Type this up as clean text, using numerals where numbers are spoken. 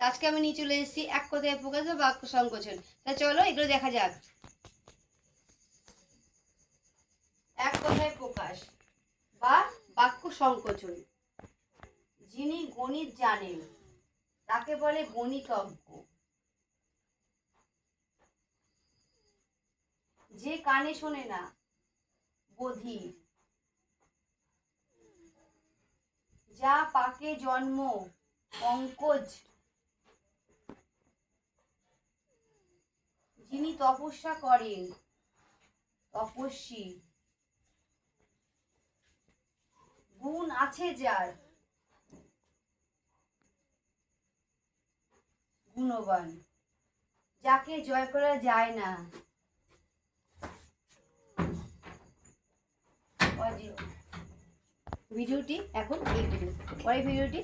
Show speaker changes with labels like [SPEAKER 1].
[SPEAKER 1] আজকে আমি নিয়ে চলে এসেছি এক কথায় প্রকাশ বা বাক্য সংকোচন। তা চলো এগুলো দেখা যাক। এক কথায় প্রকাশ বা বাক্য সংকোচন। যিনি গণিত জানেন তাকে বলে গণিতজ্ঞ। যে কানে শোনে না বধির। যা পাকে জন্ম পঙ্কজ। যিনি তপস্যা করেন তপস্বী। গুণ আছে যার গুণবান। যাকে জয় করা যায় না ভিডিওটি এখন এই ভিডিও পরে ভিডিওটি